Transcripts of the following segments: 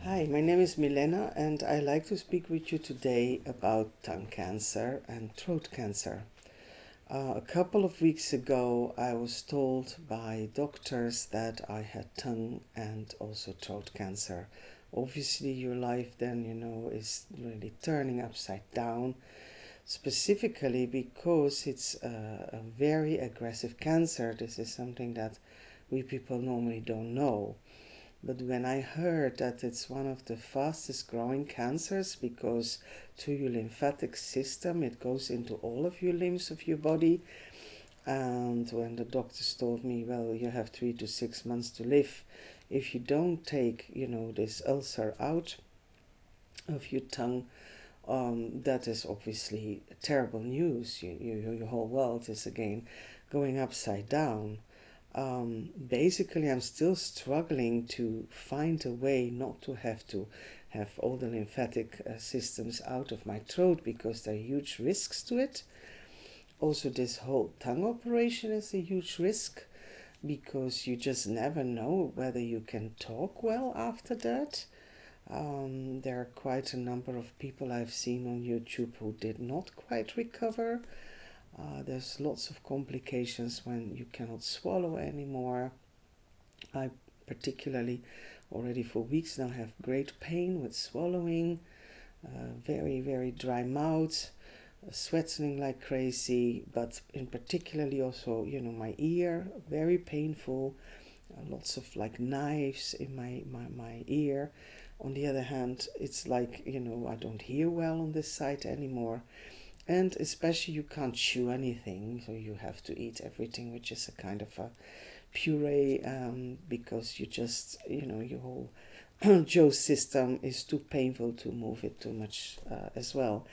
Hi, my name is Milena, and I like to speak with you today about tongue cancer and throat cancer. A couple of weeks ago, I was told by doctors that I had tongue and also throat cancer. Obviously, your life then, is really turning upside down, specifically because it's a very aggressive cancer. This is something that we people normally don't know. But when I heard that it's one of the fastest growing cancers because through your lymphatic system it goes into all of your limbs of your body, and when the doctors told me, well, you have 3 to 6 months to live if you don't take, this ulcer out of your tongue, that is obviously terrible news. Your whole world is again going upside down. Basically, I'm still struggling to find a way not to have all the lymphatic systems out of my throat because there are huge risks to it. Also, this whole tongue operation is a huge risk because you just never know whether you can talk well after that. There are quite a number of people I've seen on YouTube who did not quite recover. There's lots of complications when you cannot swallow anymore. I particularly already for weeks now have great pain with swallowing, very, very dry mouth, sweating like crazy, but in particularly also, my ear, very painful, lots of like knives in my ear. On the other hand, it's like, I don't hear well on this side anymore. And especially you can't chew anything, so you have to eat everything, which is a kind of a puree, because you just, your whole jaw system is too painful to move it too much as well.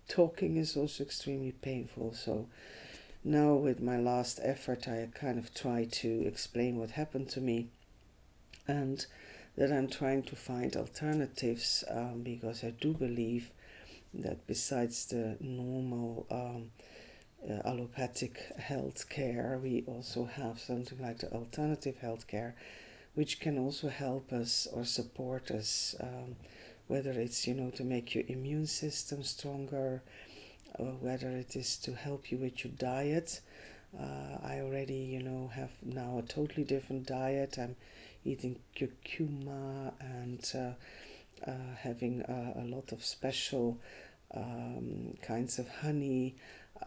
Talking is also extremely painful. So now with my last effort, I kind of try to explain what happened to me and that I'm trying to find alternatives, because I do believe that besides the normal allopathic health care, we also have something like the alternative health care, which can also help us or support us, whether it's, to make your immune system stronger, or whether it is to help you with your diet. I already, have now a totally different diet. I'm eating curcuma and having a lot of special kinds of honey.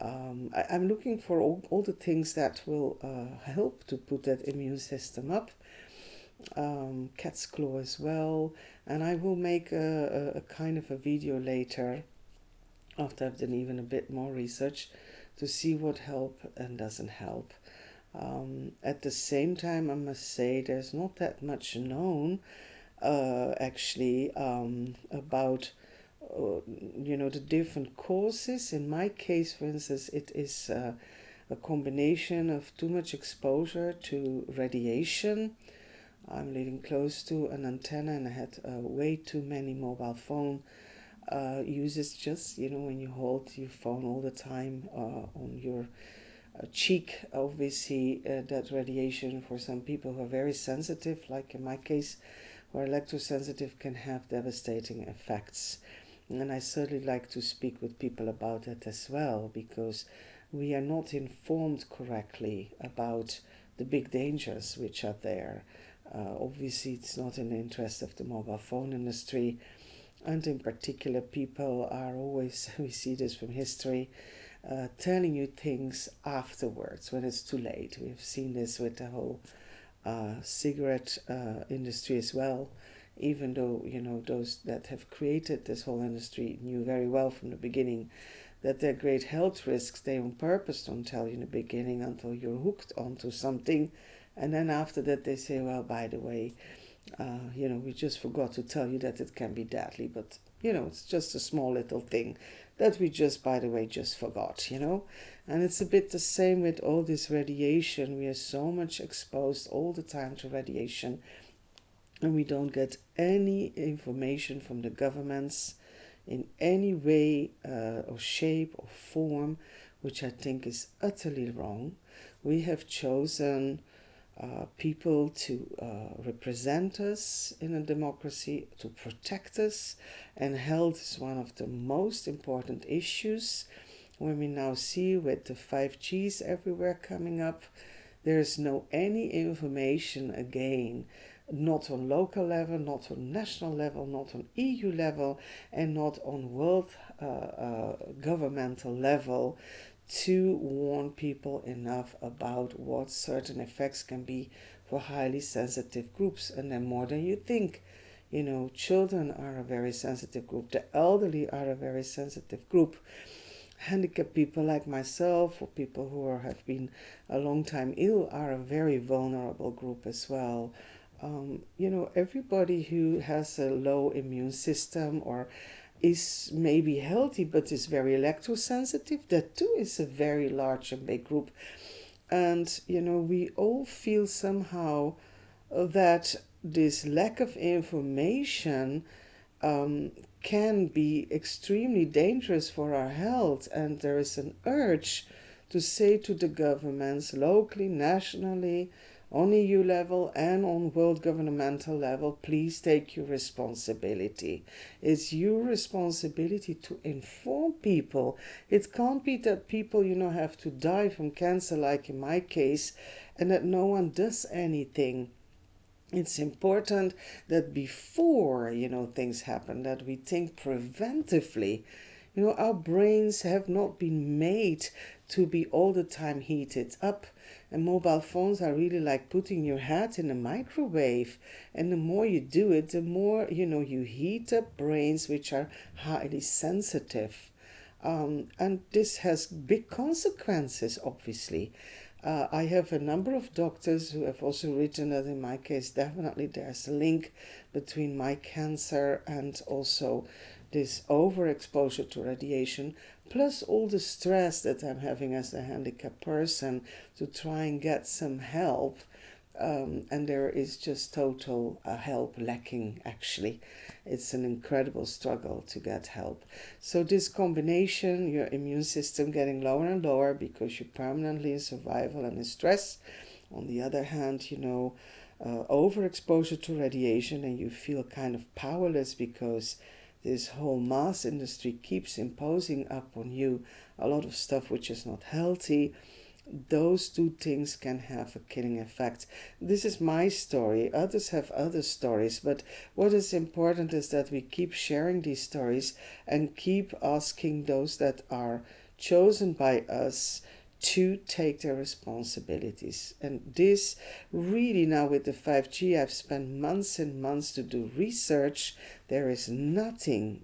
I'm looking for all the things that will help to put that immune system up. Cat's claw as well. And I will make a kind of a video later after I've done even a bit more research to see what help and doesn't help. At the same time, I must say there's not that much known actually about the different causes. In my case, for instance, it is a combination of too much exposure to radiation. I'm living close to an antenna and I had way too many mobile phone uses, just when you hold your phone all the time on your cheek. Obviously that radiation for some people who are very sensitive, like in my case, who are electrosensitive, can have devastating effects. And I certainly like to speak with people about that as well, because we are not informed correctly about the big dangers which are there. Obviously, it's not in the interest of the mobile phone industry, and in particular, people are always, we see this from history, telling you things afterwards when it's too late. We've seen this with the whole cigarette industry as well, even though those that have created this whole industry knew very well from the beginning that there are great health risks. They on purpose don't tell you in the beginning until you're hooked onto something, and then after that they say, well, by the way, we just forgot to tell you that it can be deadly, but it's just a small little thing that we just, by the way, just forgot. And it's a bit the same with all this radiation. We are so much exposed all the time to radiation, and we don't get any information from the governments in any way or shape or form, which I think is utterly wrong. We have chosen people to represent us in a democracy, to protect us, and health is one of the most important issues. When we now see with the 5Gs everywhere coming up, there's no any information again, not on local level, not on national level, not on EU level, and not on world governmental level to warn people enough about what certain effects can be for highly sensitive groups. And then more than you think. You know, children are a very sensitive group, the elderly are a very sensitive group. Handicapped people like myself, or people who have been a long time ill, are a very vulnerable group as well. You know, everybody who has a low immune system or is maybe healthy but is very electrosensitive, that too is a very large and big group. And, you know, we all feel somehow that this lack of information can be extremely dangerous for our health, and there is an urge to say to the governments locally, nationally, on EU level and on world governmental level, please take your responsibility. It's your responsibility to inform people. It can't be that people, you know, have to die from cancer, like in my case, and that no one does anything. It's important that before, you know, things happen, that we think preventively. You know, our brains have not been made to be all the time heated up. And mobile phones are really like putting your hat in a microwave. And the more you do it, the more, you know, you heat up brains which are highly sensitive. And this has big consequences, obviously. I have a number of doctors who have also written that in my case, definitely there's a link between my cancer and also this overexposure to radiation, plus all the stress that I'm having as a handicapped person to try and get some help. And there is just total help lacking, actually. It's an incredible struggle to get help. So this combination, your immune system getting lower and lower because you're permanently in survival and in stress. On the other hand, you know, overexposure to radiation, and you feel kind of powerless because this whole mass industry keeps imposing up on you a lot of stuff which is not healthy. Those two things can have a killing effect. This is my story. Others have other stories, but what is important is that we keep sharing these stories and keep asking those that are chosen by us to take their responsibilities. And this really, now with the 5G, I've spent months and months to do research. There is nothing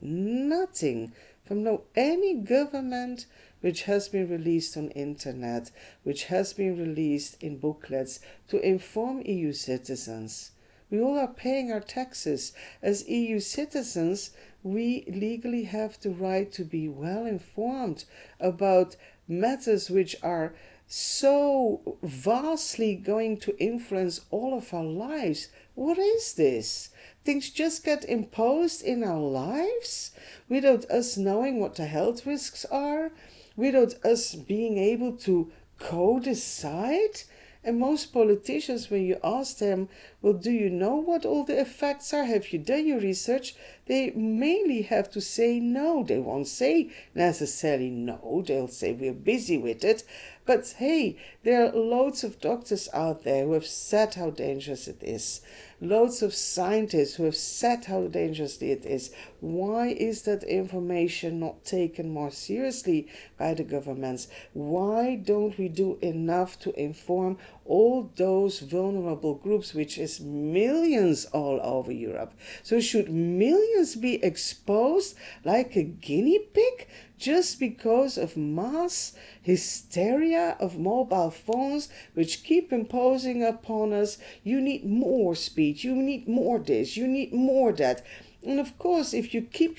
from any government which has been released on internet, which has been released in booklets to inform EU citizens. We all are paying our taxes. As EU citizens, we legally have the right to be well informed about matters which are so vastly going to influence all of our lives. What is this? Things just get imposed in our lives without us knowing what the health risks are, without us being able to co-decide. And most politicians, when you ask them, well, do you know what all the effects are? Have you done your research? They mainly have to say no. They won't say necessarily no. They'll say we're busy with it. But hey, there are loads of doctors out there who have said how dangerous it is. Loads of scientists who have said how dangerous it is. Why is that information not taken more seriously by the governments? Why don't we do enough to inform all those vulnerable groups, which is millions all over Europe? So should millions be exposed like a guinea pig just because of mass hysteria of mobile phones which keep imposing upon us, you need more speed, you need more this, you need more that. And of course, if you keep,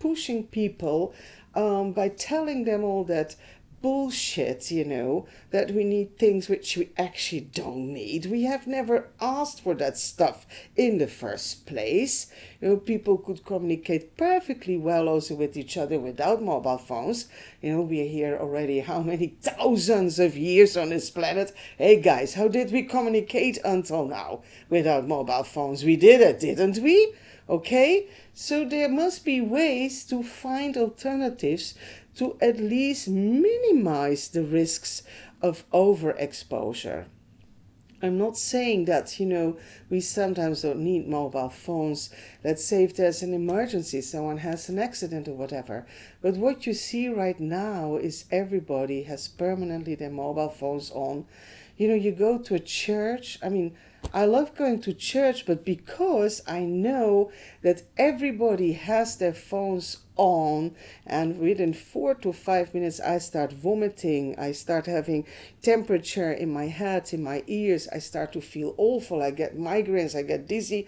pushing people by telling them all that bullshit, that we need things which we actually don't need. We have never asked for that stuff in the first place. People could communicate perfectly well also with each other without mobile phones. We are here already how many thousands of years on this planet. Hey guys, how did we communicate until now without mobile phones? We did it, didn't we? Okay, so there must be ways to find alternatives to at least minimize the risks of overexposure. I'm not saying that, we sometimes don't need mobile phones. Let's say if there's an emergency, someone has an accident or whatever. But what you see right now is everybody has permanently their mobile phones on. You go to a church. I love going to church, but because I know that everybody has their phones on, and within 4 to 5 minutes I start vomiting, I start having temperature in my head, in my ears, I start to feel awful, I get migraines, I get dizzy.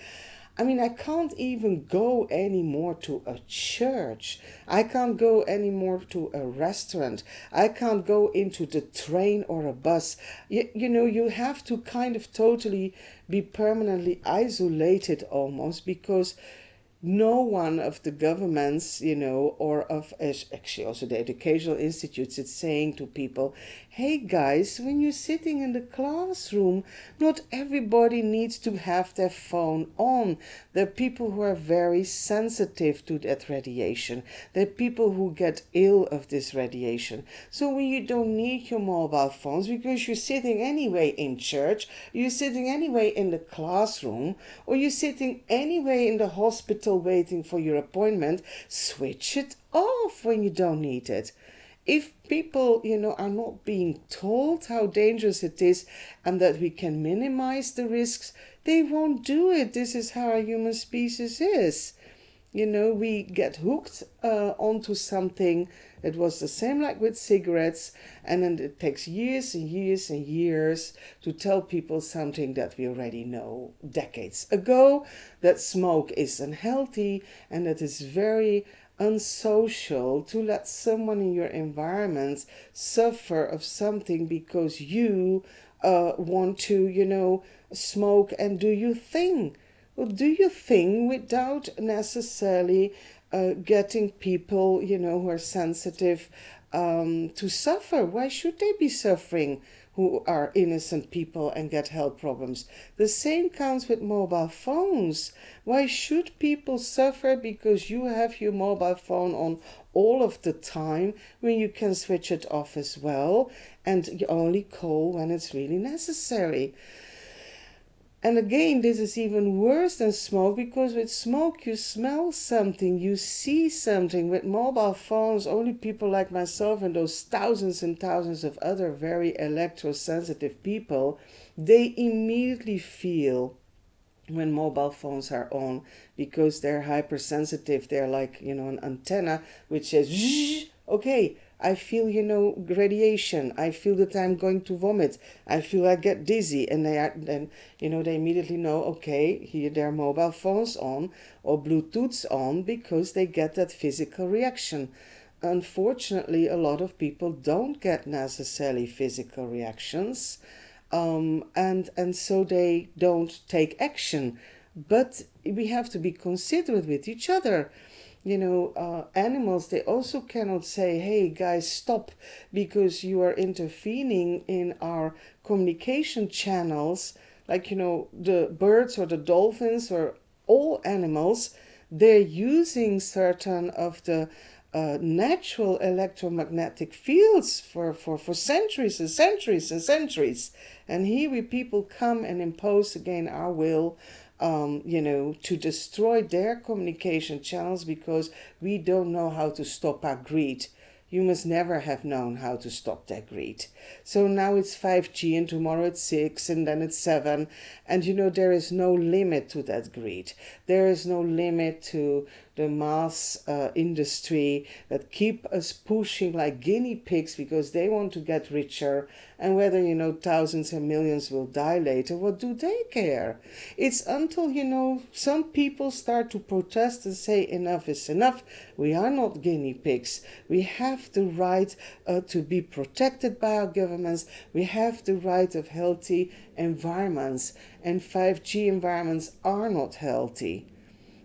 I can't even go anymore to a church. I can't go anymore to a restaurant. I can't go into the train or a bus. You have to kind of totally be permanently isolated almost, because no one of the governments, or of actually also the educational institutes, it's saying to people, hey guys, when you're sitting in the classroom, not everybody needs to have their phone on. There are people who are very sensitive to that radiation. There are people who get ill of this radiation. So when you don't need your mobile phones, because you're sitting anyway in church, you're sitting anyway in the classroom, or you're sitting anyway in the hospital waiting for your appointment, switch it off when you don't need it. If people, are not being told how dangerous it is and that we can minimize the risks, they won't do it. This is how our human species is. We get hooked onto something. It was the same like with cigarettes, and then it takes years and years and years to tell people something that we already know decades ago, that smoke is unhealthy and that it's very unsocial to let someone in your environment suffer of something because you want to, smoke and do your thing. Well, do your thing without necessarily getting people, who are sensitive to suffer. Why should they be suffering, who are innocent people and get health problems? The same counts with mobile phones. Why should people suffer because you have your mobile phone on all of the time when you can switch it off as well, and you only call when it's really necessary? And again, this is even worse than smoke, because with smoke you smell something, you see something. With mobile phones, only people like myself and those thousands and thousands of other very electrosensitive people, they immediately feel when mobile phones are on, because they're hypersensitive. They're like, an antenna which says, Zh! Okay, I feel, radiation. I feel that I'm going to vomit. I feel I get dizzy. And they immediately know, okay, here there are mobile phones on or Bluetooths on, because they get that physical reaction. Unfortunately, a lot of people don't get necessarily physical reactions, and so they don't take action. But we have to be considerate with each other. Animals, they also cannot say, hey guys, stop, because you are intervening in our communication channels. Like, the birds or the dolphins or all animals, they're using certain of the natural electromagnetic fields for centuries and centuries and centuries. And here we people come and impose again our will, to destroy their communication channels, because we don't know how to stop our greed. Humans never have known how to stop their greed. So now it's 5G, and tomorrow it's 6, and then it's 7. And there is no limit to that greed. There is no limit to the mass industry that keep us pushing like guinea pigs, because they want to get richer. And whether, thousands and millions will die later, what do they care? It's until, some people start to protest and say enough is enough. We are not guinea pigs. We have have the right to be protected by our governments. We have the right of healthy environments, and 5G environments are not healthy.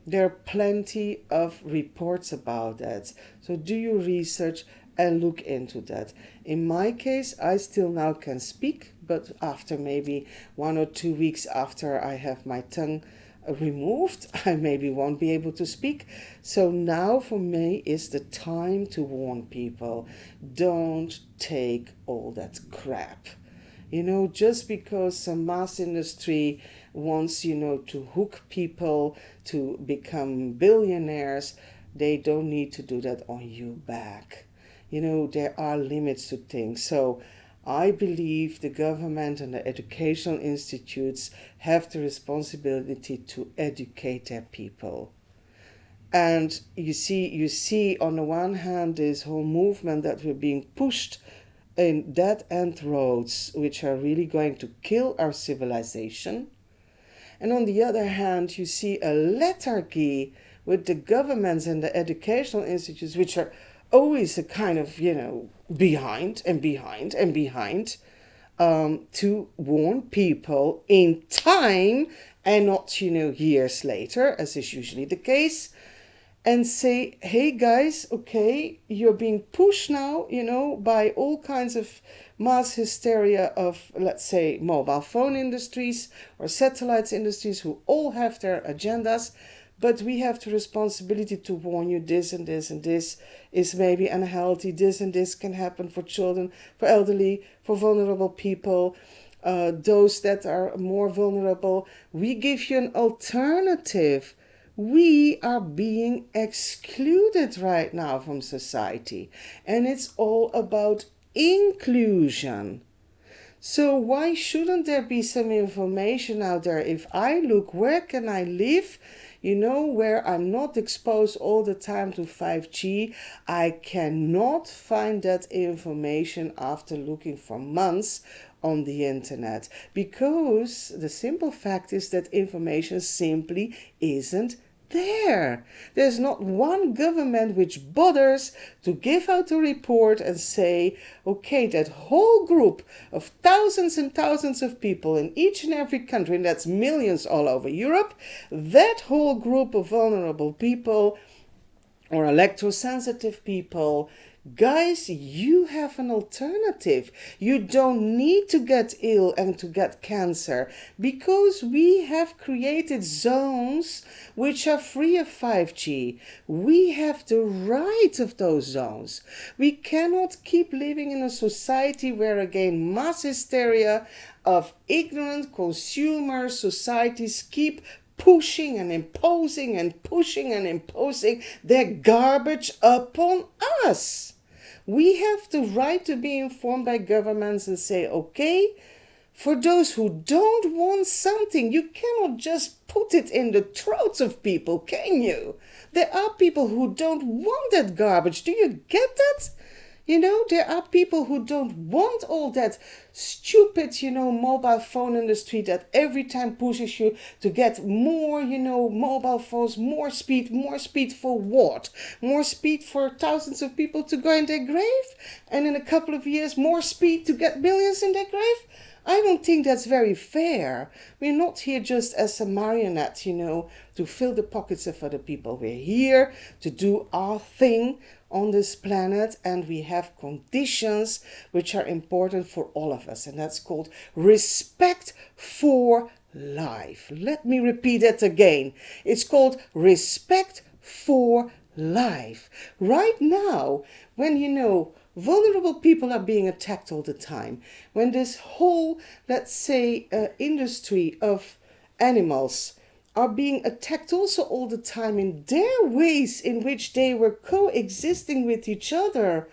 There are plenty of reports about that. So do your research and look into that. In my case, I still now can speak, but after maybe 1 or 2 weeks after I have my tongue removed, I maybe won't be able to speak. So now for me is the time to warn people. Don't take all that crap. Just because some mass industry wants, to hook people to become billionaires, they don't need to do that on you back. There are limits to things. So I believe the government and the educational institutes have the responsibility to educate their people. And you see on the one hand this whole movement that we're being pushed in dead-end roads, which are really going to kill our civilization. And on the other hand, you see a lethargy with the governments and the educational institutes, which are always a kind of, behind and behind and behind, to warn people in time and not, years later, as is usually the case, and say, hey guys, okay, you're being pushed now, by all kinds of mass hysteria of, let's say, mobile phone industries or satellite industries who all have their agendas. But we have the responsibility to warn you this and this and this is maybe unhealthy. This and this can happen for children, for elderly, for vulnerable people, those that are more vulnerable. We give you an alternative. We are being excluded right now from society, and it's all about inclusion. So why shouldn't there be some information out there? If I look, where can I live? Where I'm not exposed all the time to 5G, I cannot find that information after looking for months on the internet, because the simple fact is that information simply isn't there. There's not one government which bothers to give out a report and say, okay, that whole group of thousands and thousands of people in each and every country, and that's millions all over Europe, that whole group of vulnerable people or electrosensitive people, guys, you have an alternative. You don't need to get ill and to get cancer, because we have created zones which are free of 5G. We have the right of those zones. We cannot keep living in a society where, again, mass hysteria of ignorant consumer societies keep pushing and imposing and pushing and imposing their garbage upon us. We have the right to be informed by governments and say, okay, for those who don't want something, you cannot just put it in the throats of people, can you? There are people who don't want that garbage. Do you get that? There are people who don't want all that stupid, mobile phone industry that every time pushes you to get more, mobile phones, more speed for what? More speed for thousands of people to go in their grave? And in a couple of years, more speed to get billions in their grave? I don't think that's very fair. We're not here just as a marionette, to fill the pockets of other people. We're here to do our thing on this planet, and we have conditions which are important for all of us, and that's called respect for life. Let me repeat that again. It's called respect for life. Right now, when vulnerable people are being attacked all the time, when this whole, let's say, industry of animals are being attacked also all the time in their ways in which they were coexisting with each other,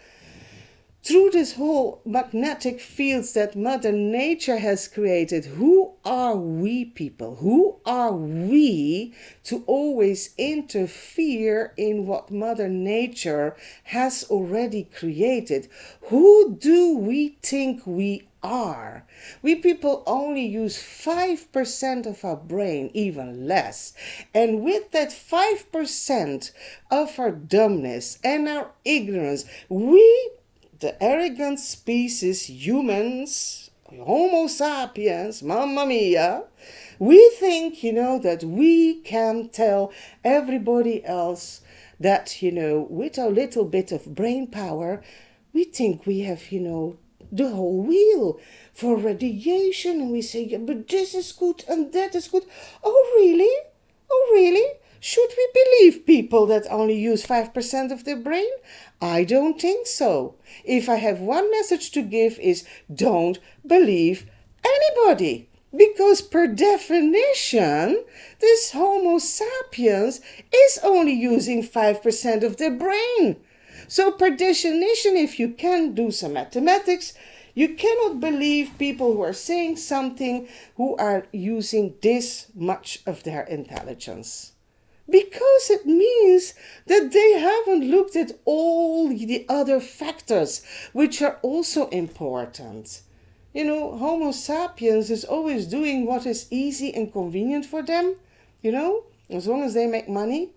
through this whole magnetic fields that Mother Nature has created, who are we people? Who are we to always interfere in what Mother Nature has already created? Who do we think we are. We people only use 5% of our brain, even less. And with that 5% of our dumbness and our ignorance, we, the arrogant species, humans, Homo sapiens, mamma mia, we think, that we can tell everybody else that, with a little bit of brain power, we think we have, the whole wheel for radiation. And we say, yeah, but this is good and that is good. Oh, really? Oh, really? Should we believe people that only use 5% of their brain? I don't think so. If I have one message to give is don't believe anybody. Because per definition, this Homo sapiens is only using 5% of their brain. So per definition, if you can do some mathematics, you cannot believe people who are saying something who are using this much of their intelligence. Because it means that they haven't looked at all the other factors which are also important. Homo sapiens is always doing what is easy and convenient for them, as long as they make money.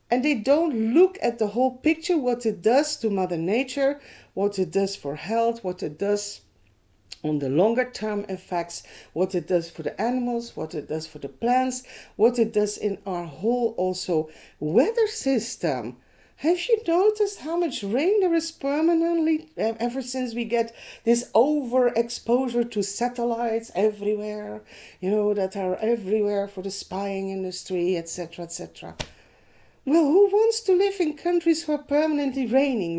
And they don't look at the whole picture, what it does to Mother Nature, what it does for health, what it does on the longer term effects, what it does for the animals, what it does for the plants, what it does in our whole also weather system. Have you noticed how much rain there is permanently ever since we get this overexposure to satellites everywhere, that are everywhere for the spying industry, etc., etc.? Well, who wants to live in countries where permanently raining?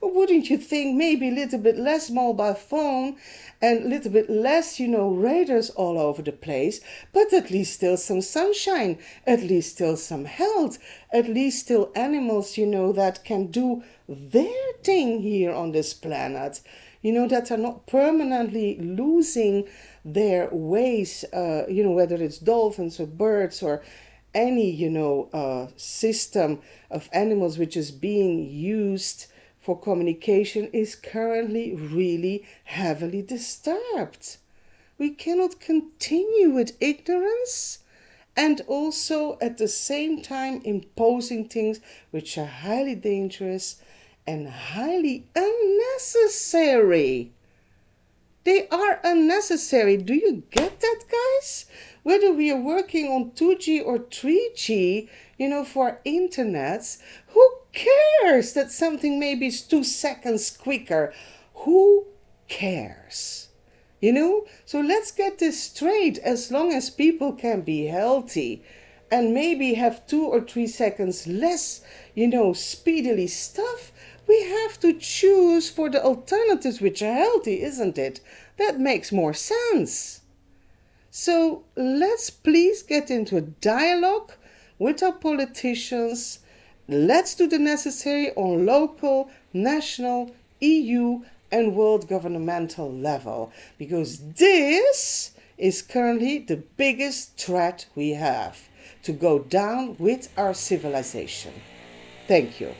Or wouldn't you think maybe a little bit less mobile phone and a little bit less, radars all over the place, but at least still some sunshine, at least still some health, at least still animals, that can do their thing here on this planet, that are not permanently losing their ways, whether it's dolphins or birds or any system of animals which is being used for communication is currently really heavily disturbed. We cannot continue with ignorance and also at the same time imposing things which are highly dangerous and highly unnecessary. They are unnecessary. Do you get that, guys? Whether we are working on 2G or 3G, for internets, who cares that something maybe is 2 seconds quicker? Who cares? So let's get this straight. As long as people can be healthy and maybe have 2 or 3 seconds less, speedily stuff, we have to choose for the alternatives which are healthy, isn't it? That makes more sense. So let's please get into a dialogue with our politicians. Let's do the necessary on local, national, EU, and world governmental level, because this is currently the biggest threat we have to go down with our civilization. Thank you.